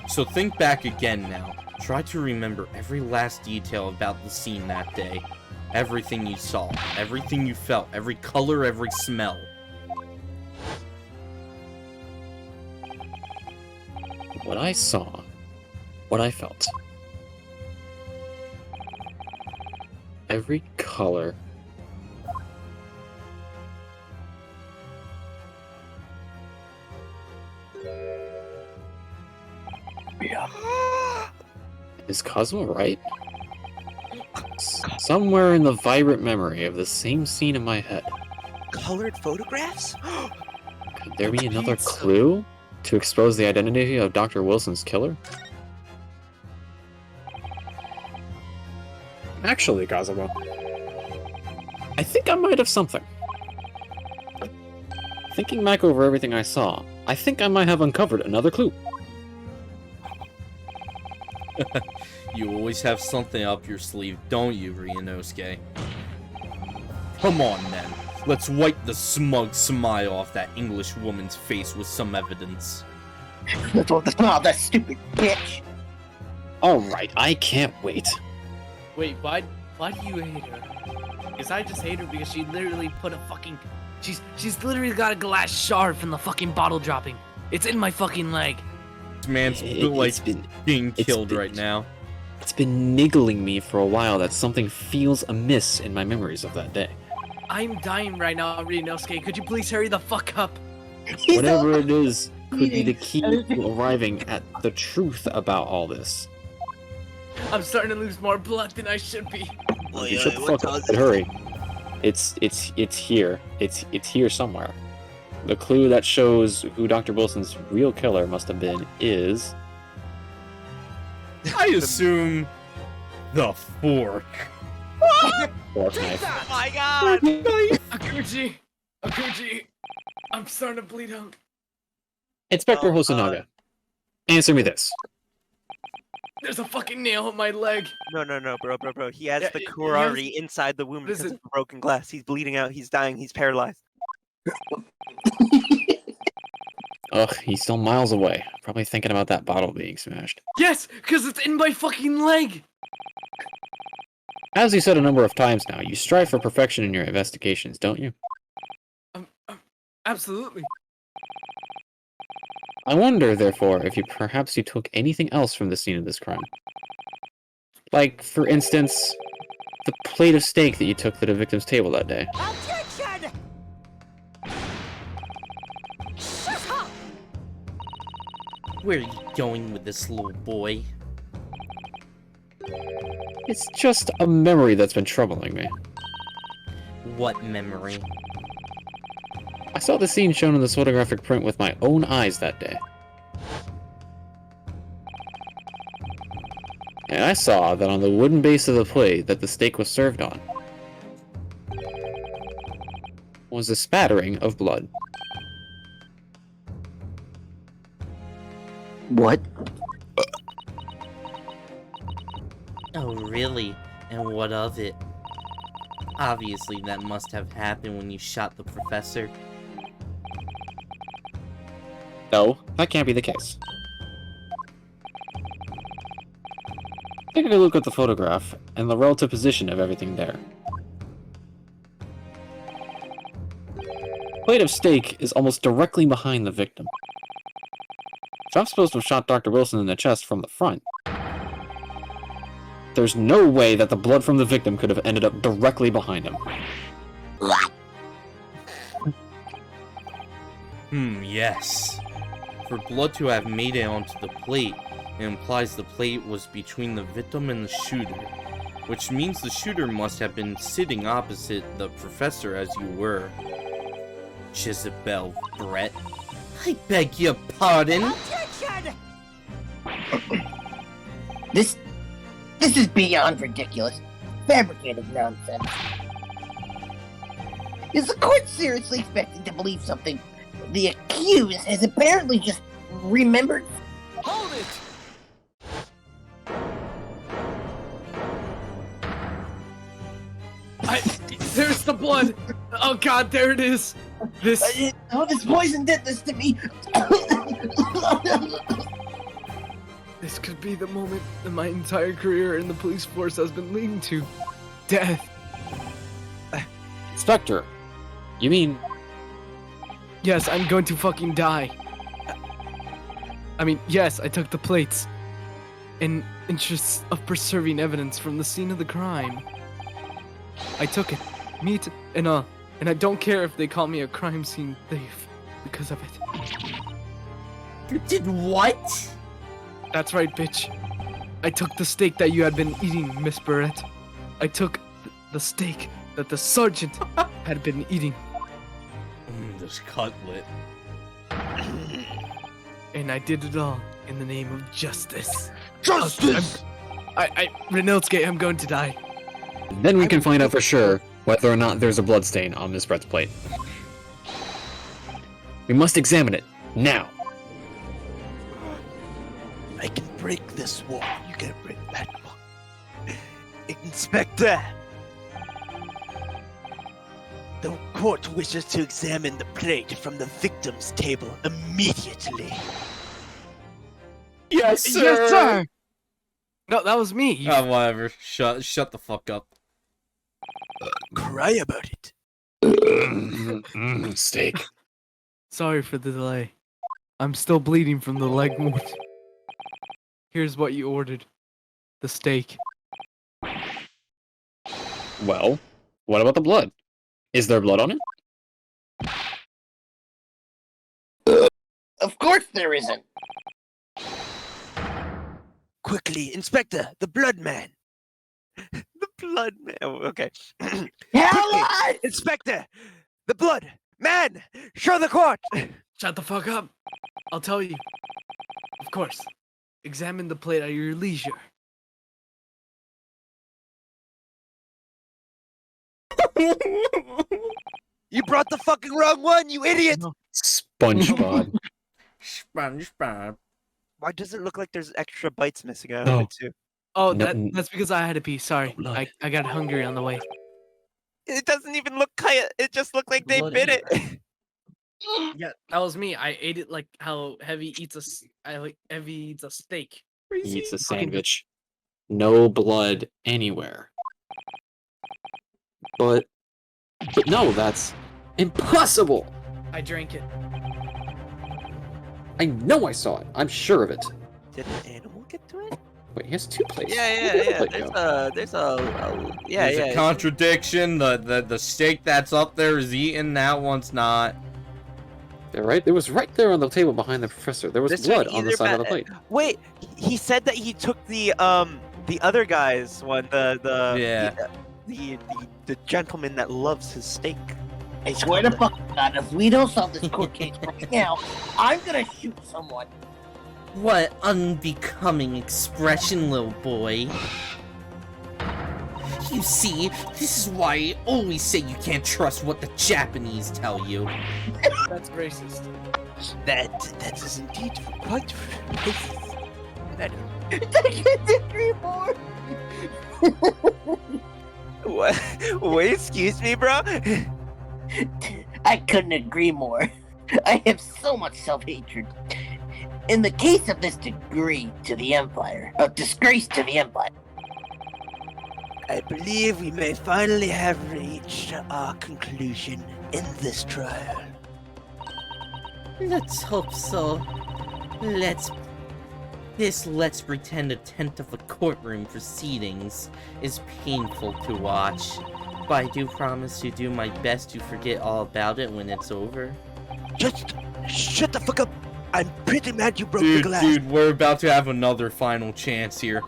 So think back again now. Try to remember every last detail about the scene that day. Everything you saw, everything you felt, every color, every smell. What I saw, what I felt. Every color. Utopia. Is Cosmo right? Somewhere in the vibrant memory of the same scene in my head, Colored photographs? could there be another Pizza. clue to expose the identity of Dr. Wilson's killer? Actually, Cosmo, I think I might have something. Thinking back over everything I saw, I think I might have uncovered another clue. You always have something up your sleeve, don't you, Ryunosuke? Come on, then. Let's wipe the smug smile off that English woman's face with some evidence. Let's wipe the smile off that stupid bitch. Alright, I can't wait. Wait, why do you hate her? Because I just hate her because she literally put a fucking... She's literally got a glass shard from the fucking bottle dropping. It's in my fucking leg. This man's being killed right now. It's been niggling me for a while that something feels amiss in my memories of that day. I'm dying right now, Ryunosuke. Could you please hurry the fuck up? Whatever it is could be the key to arriving at the truth about all this. I'm starting to lose more blood than I should be. You shut the fuck up and hurry. It's here. It's here somewhere. The clue that shows who Dr. Wilson's real killer must have been is... I assume the fork. Fork knife. Oh my god! Akuji! I'm starting to bleed out. Inspector Oh, Hosonaga, answer me this. There's a fucking nail in my leg. No, bro. He has Yeah, the he has- Kurari inside the womb because Listen. of the broken glass. He's bleeding out. He's dying. He's paralyzed. Ugh, he's still miles away. Probably thinking about that bottle being smashed. Yes, because it's in my fucking leg. As you said a number of times now, you strive for perfection in your investigations, don't you? Absolutely. I wonder, therefore, if perhaps you took anything else from the scene of this crime. Like, for instance, the plate of steak that you took to the victim's table that day. Objection! Shut up! Where are you going with this little boy? It's just a memory that's been troubling me. What memory? I saw the scene shown in this photographic print with my own eyes that day. And I saw that on the wooden base of the plate that the steak was served on was a spattering of blood. What? Oh, really? And what of it? Obviously, that must have happened when you shot the professor. No, that can't be the case. Take a look at the photograph and the relative position of everything there. Plate of steak is almost directly behind the victim. If I'm supposed to have shot Dr. Wilson in the chest from the front, there's no way that the blood from the victim could have ended up directly behind him. Yes. For blood to have made it onto the plate, it implies the plate was between the victim and the shooter, which means the shooter must have been sitting opposite the professor as you were. Jezebel, Brett. I beg your pardon? Objection! This is beyond ridiculous. Fabricated nonsense. Is the court seriously expecting to believe something the accused has apparently just remembered? Hold it! There's the blood. Oh god, there it is. This poison did this to me. This could be the moment that my entire career in the police force has been leading to. Death. Inspector, you mean... Yes, I'm going to fucking die. I mean, yes, I took the plates. In interests of preserving evidence from the scene of the crime. I took it. And I don't care if they call me a crime scene thief because of it. You did what? That's right, bitch. I took the steak that you had been eating, Miss Barrett. I took the steak that the sergeant had been eating. This cutlet. And I did it all in the name of justice. Justice! Renilsuke, I'm going to die. Then we can find out for sure whether or not there's a bloodstain on Miss Brett's plate. We must examine it, now. I can break this wall. You can break that wall. Inspector! The court wishes to examine the plate from the victim's table immediately. Yes, sir. Yes, sir. No, that was me. You Whatever. Shut the fuck up. Cry about it. Steak. Sorry for the delay. I'm still bleeding from the leg wound. Here's what you ordered. The steak. Well, what about the blood? Is there blood on it? Of course there isn't. Quickly, Inspector, the blood man. The blood man. Oh, okay. Hell, Inspector, the blood man. Show the court. Shut the fuck up. I'll tell you. Of course. Examine the plate at your leisure. You brought the fucking wrong one, you idiot. No. SpongeBob. SpongeBob. Why does it look like there's extra bites missing out No. of it too? Oh, No, that's because I had to pee. Sorry. blood. I got hungry on the way. It doesn't even look it just looked like they Blood bit it. Yeah, that was me. I ate it like how Heavy eats Heavy eats a steak. He eats a sandwich. No blood anywhere. But no, that's impossible! I drank it. I know I saw it. I'm sure of it. Did an animal get to it? Wait, he has two plates. Yeah. Where'd the other plate There's go? There's a contradiction. The steak that's up there is eaten. That one's not. They're right. It was right there on the table behind the professor. There was This blood one on the either side of the plate. Wait, he said that he took the other guy's one, the gentleman that loves his steak. I swear to fuck God, if we don't solve this court case right now, I'm gonna shoot someone. What unbecoming expression, little boy. You see, this is why I always say you can't trust what the Japanese tell you. That's racist. That is indeed quite racist. I can't agree more. What? Wait, excuse me, bro? I couldn't agree more. I have so much self-hatred. In the case of this disgrace to the Empire, I believe we may finally have reached our conclusion in this trial. Let's hope so. Let's pretend a tent of a courtroom proceedings is painful to watch. But I do promise to do my best to forget all about it when it's over. Just shut the fuck up. I'm pretty mad you broke the glass. Dude, we're about to have another final chance here.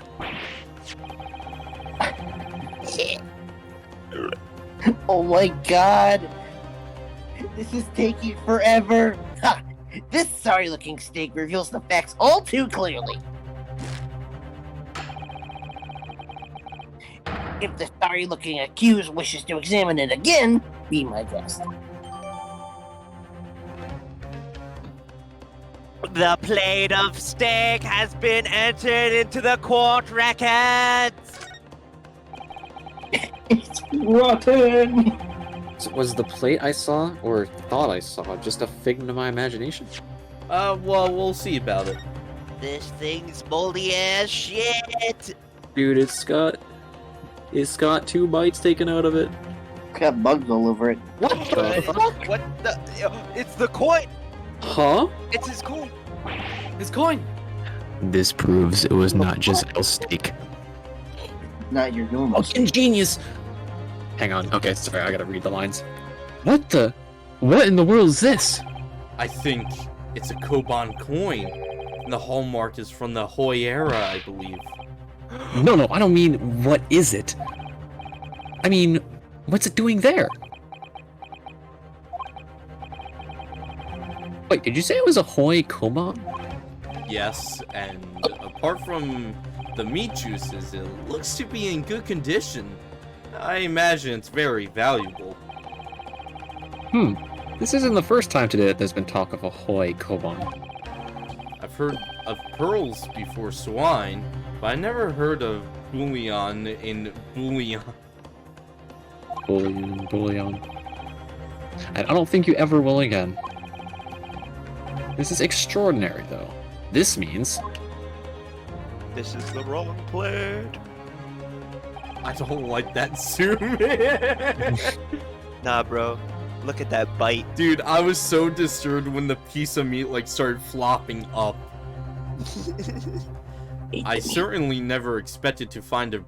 Oh my God! This is taking forever. Ha! This sorry-looking steak reveals the facts all too clearly. If the sorry-looking accused wishes to examine it again, be my guest. The plate of steak has been entered into the court records. It's rotten. So was the plate I saw, or thought I saw, just a figment of my imagination? Well, we'll see about it. This thing's moldy as shit. Dude, it's got 2 bites taken out of it. It's got bugs all over it. What the fuck? What the? It's the coin. Huh? It's his coin. His coin. This proves it was not Giselle's steak. Not your normal. Fucking genius! Hang on, okay, sorry, I gotta read the lines. What in the world is this? I think it's a Koban coin. The hallmark is from the Hoi era, I believe. No, I don't mean what is it. I mean, what's it doing there? Wait, did you say it was a Hoi Koban? Yes, and apart from the meat juices, it looks to be in good condition. I imagine it's very valuable. This isn't the first time today that there's been talk of a Hoi Koban. I've heard of pearls before swine, but I never heard of bullion in bullion. Bullion. And I don't think you ever will again. This is extraordinary, though. This means... This is the wrong plate. I don't like that zoom in. Nah, bro. Look at that bite. Dude, I was so disturbed when the piece of meat like started flopping up. I certainly never expected to find a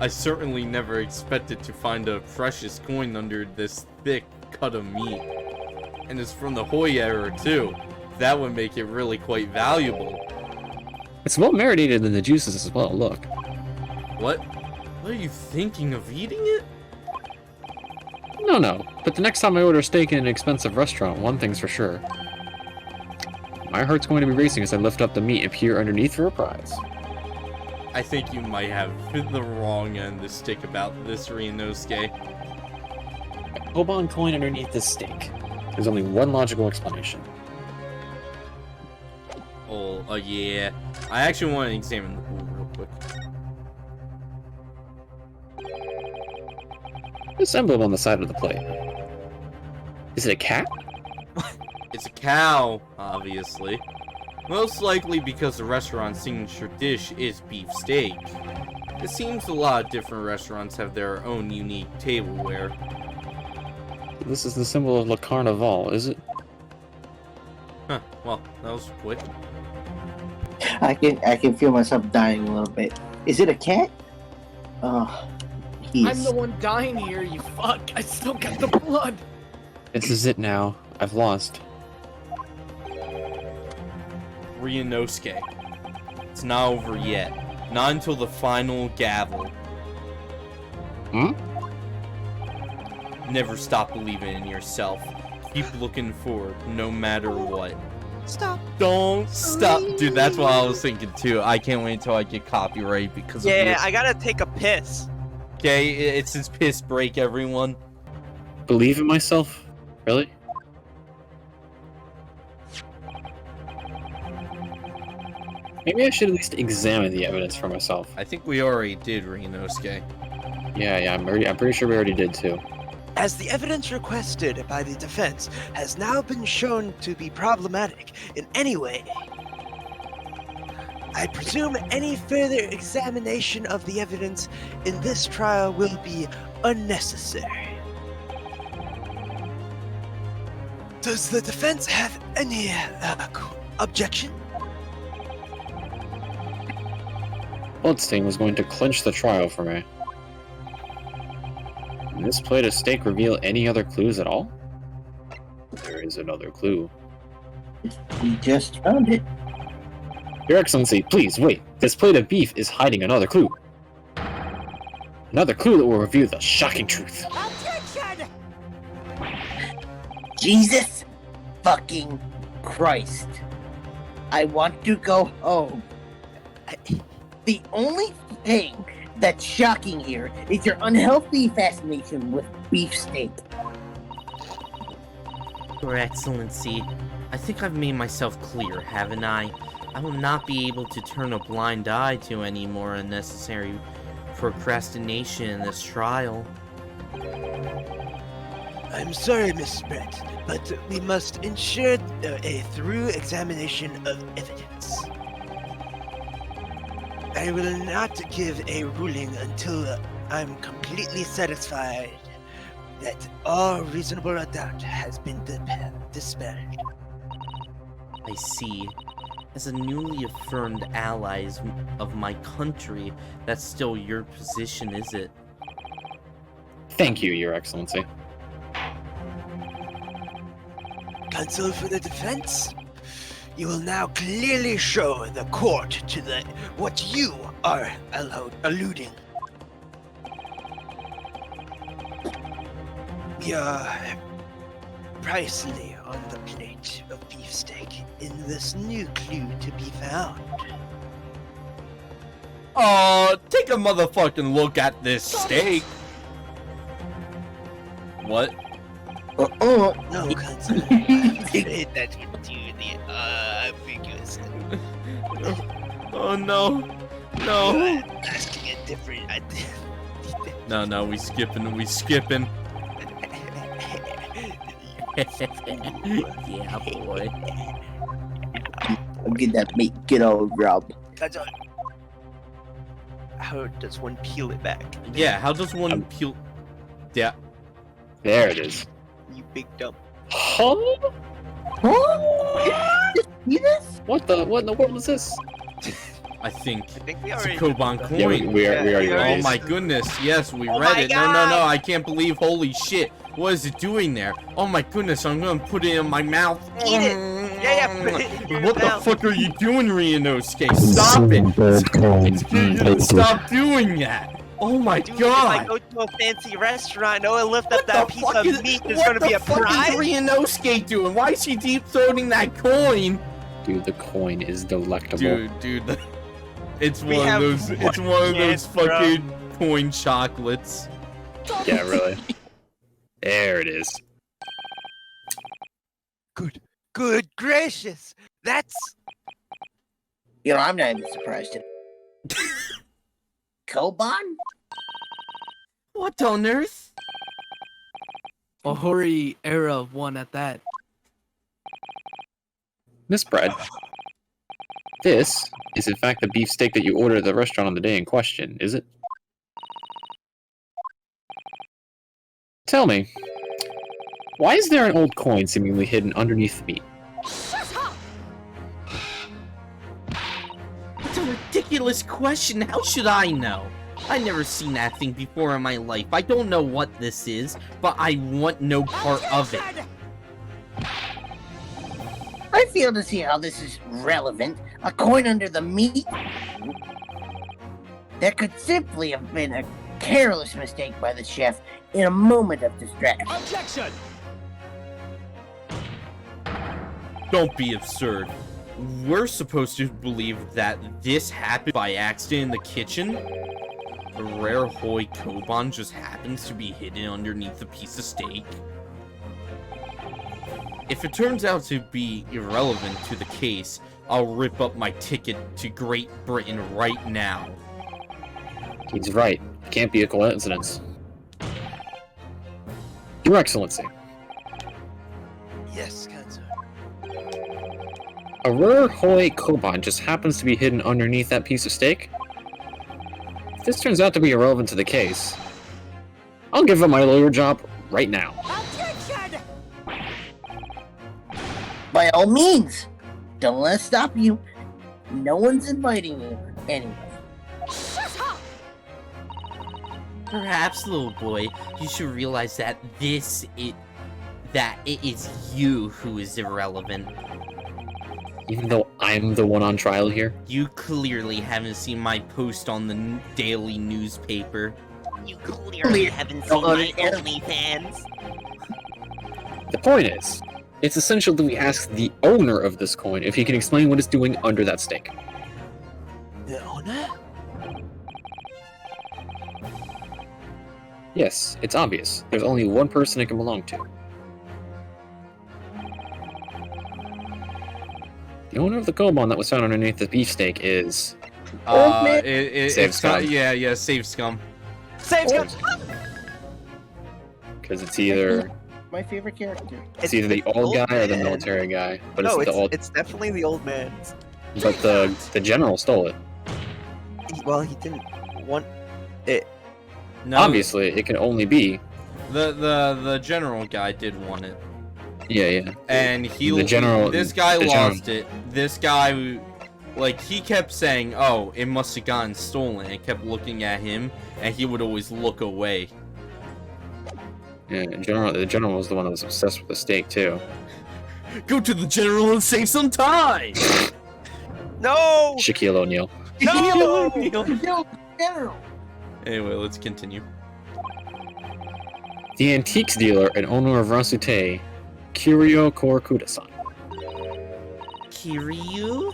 I certainly never expected to find a precious coin under this thick cut of meat. And it's from the Hoi era too. That would make it really quite valuable. it's well marinated in the juices as well, look. What? What are you thinking of eating it? No, but the next time I order steak in an expensive restaurant, one thing's for sure. My heart's going to be racing as I lift up the meat and peer underneath for a prize. I think you might have the wrong end of the stick about this, Ryunosuke. Koban coin underneath this steak. There's only one logical explanation. Oh, yeah. I actually want to examine the pool real quick. This emblem on the side of the plate. Is it a cat? It's a cow, obviously. Most likely because the restaurant's signature dish is beef steak. It seems a lot of different restaurants have their own unique tableware. This is the symbol of Le Carnaval, is it? Huh, well, that was quick. I can feel myself dying a little bit. Is it a cat? Oh, I'm the one dying here, you fuck. I still got the blood. This is it now. I've lost. Ryunosuke. It's not over yet. Not until the final gavel. Never stop believing in yourself. Keep looking forward, no matter what. Stop. Don't stop. Dude, that's what I was thinking too. I can't wait until I get copyright because of Yeah, this. I gotta take a piss. Okay, it's his piss break, everyone. Believe in myself? Really? Maybe I should at least examine the evidence for myself. I think we already did, Ryunosuke. Yeah, I'm pretty sure we already did too. As the evidence requested by the defense has now been shown to be problematic in any way, I presume any further examination of the evidence in this trial will be unnecessary. Does the defense have any objection? Bloodstain was going to clinch the trial for me. Can this plate of steak reveal any other clues at all? There is another clue. We just found it. Your Excellency, please wait. This plate of beef is hiding another clue. Another clue that will reveal the shocking truth. Objection! Jesus fucking Christ. I want to go home. The only thing that's shocking here is your unhealthy fascination with beefsteak. Your Excellency, I think I've made myself clear, haven't I? I will not be able to turn a blind eye to any more unnecessary procrastination in this trial. I'm sorry, Miss Brett, but we must ensure a thorough examination of evidence. I will not give a ruling until I'm completely satisfied that all reasonable doubt has been dispelled. I see. As a newly affirmed ally of my country, that's still your position, is it? Thank you, Your Excellency. Counsel for the defense, You will now clearly show the court to the what you are alluding. Your precisely on the plate of beefsteak in this new clue to be found. Take a motherfucking look at this steak. What? No, concern. I'm afraid that would do the ambiguous. Oh no. No. Asking a different. No, we skipping. Yeah, boy. I'll get that meat, get all rub. That's all. How does one peel it back? Yeah, how does one peel? Yeah. There it is. You big dumb. Huh? See this? What in the world is this? I think we it's a already. Koban coin. Yeah, we already Oh read my it. goodness, yes, we Oh read my it. No, God. I can't believe, holy shit. What is it doing there? Oh my goodness, I'm gonna put it in my mouth. Eat it. Yeah, put it in your What mouth. the fuck are you doing, Ryunosuke? Stop it! Stop doing that! Oh my Dude, if I god! go to a fancy restaurant, I lift up What that the piece fuck of is- meat. There's what gonna be the a fuck prize. is Ryunosuke doing? Why is he deep throating that coin? Dude, the coin is delectable. Dude, it's We one of have those. It's one of those chance, bro. fucking coin chocolates. Yeah, really. There it is. Good gracious, that's You know, I'm not even surprised. Koban? What on earth? A Hori era one at that. Miss Bread. This is in fact the beefsteak that you ordered at the restaurant on the day in question, is it? Tell me, why is there an old coin seemingly hidden underneath the meat? Shut up! It's a ridiculous question. How should I know? I never seen that thing before in my life. I don't know what this is, but I want no part of it. Objection! I fail to see how this is relevant. A coin under the meat? That could simply have been a careless mistake by the chef in a moment of distraction. Objection! Don't be absurd. We're supposed to believe that this happened by accident in the kitchen? A rare Hoi Koban just happens to be hidden underneath a piece of steak? If it turns out to be irrelevant to the case, I'll rip up my ticket to Great Britain right now. He's right. It can't be a coincidence. Your Excellency, yes, concern. a rare Hoi Koban just happens to be hidden underneath that piece of steak? If this turns out to be irrelevant to the case, I'll give up my lawyer job right now. Objection! By all means, don't let it stop you. No one's inviting you anyway. Shut up! Perhaps, little boy, you should realize that it is you who is irrelevant. Even though I'm the one on trial here? You clearly haven't seen my post on the daily newspaper. You clearly haven't seen my OnlyFans. The point is, it's essential that we ask the owner of this coin if he can explain what it's doing under that steak. The owner? Yes, it's obvious. There's only one person it can belong to. The owner of the Koban that was found underneath the beefsteak is... man. Save scum. Yeah, save scum. Save scum! Because it's either My favorite character. it's either the old guy or the military guy. But No, it's the old. it's definitely the old man. But the general stole it. Well, he didn't want it. No, Obviously, it can only be. the general guy did want it, Yeah. and he The general- this guy the general- lost it. This guy, like, he kept saying, "Oh, it must have gotten stolen." I kept looking at him, and he would always look away. Yeah, the general was the one that was obsessed with the steak too. Go to the general and save some time! No! Shaquille O'Neal. No! General. Anyway, let's continue. The antiques dealer and owner of Rasute, Kiryu Korakuda-san. Kiryu?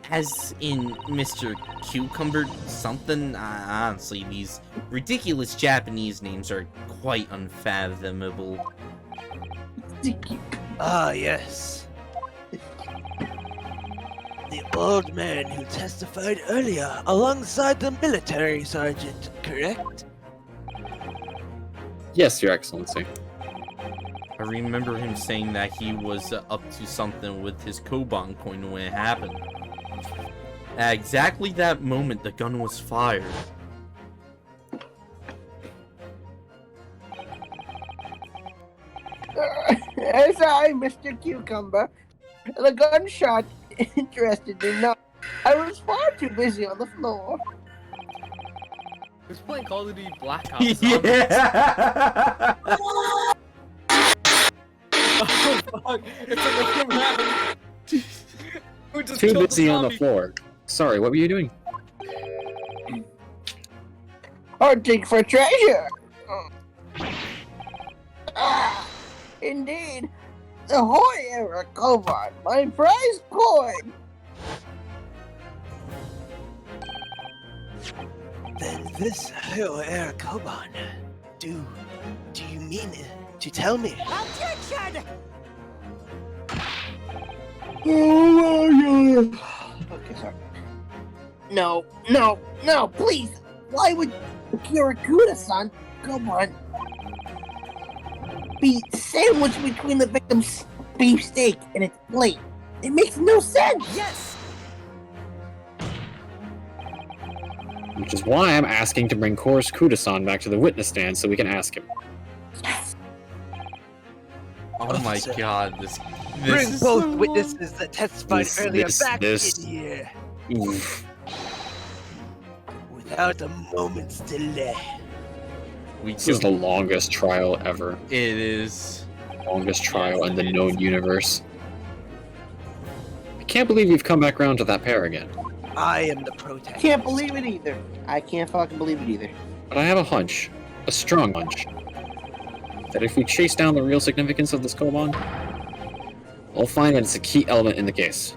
As in Mr. Cucumber something? Honestly, these ridiculous Japanese names are quite unfathomable. Ah, yes. The old man who testified earlier alongside the military sergeant, correct? Yes, Your Excellency. I remember him saying that he was up to something with his Koban coin when it happened. At exactly that moment, the gun was fired. Sorry, Mr. Cucumber. The gunshot interested me not. I was far too busy on the floor. Who's playing Call of Duty Black Ops? Yeah! Oh fuck! It's another round. Who just Too killed busy on the zombie? floor. Sorry, what were you doing? Hunting for treasure. Ah, indeed. The Hoyera Koban, my prized coin. Then this Air Koban. Do you mean to tell me? Objection! Oh my god. Okay, sorry. No, please. Why would Kirakuda-san, come on, be sandwiched between the victim's beefsteak and its plate? It makes no sense. Yes! Which is why I'm asking to bring Korakuda-san back to the witness stand so we can ask him. Oh my Officer. god, this Bring is both so witnesses that testified earlier back this. in here Oof. without a moment's delay. we This is the longest trial ever. It is. Longest trial in the known universe. I can't believe we've come back around to that pair again. I am the protagonist. Can't believe it either. I can't fucking believe it either. But I have a hunch, a strong hunch, that if we chase down the real significance of this Koban, we'll find that it's a key element in the case.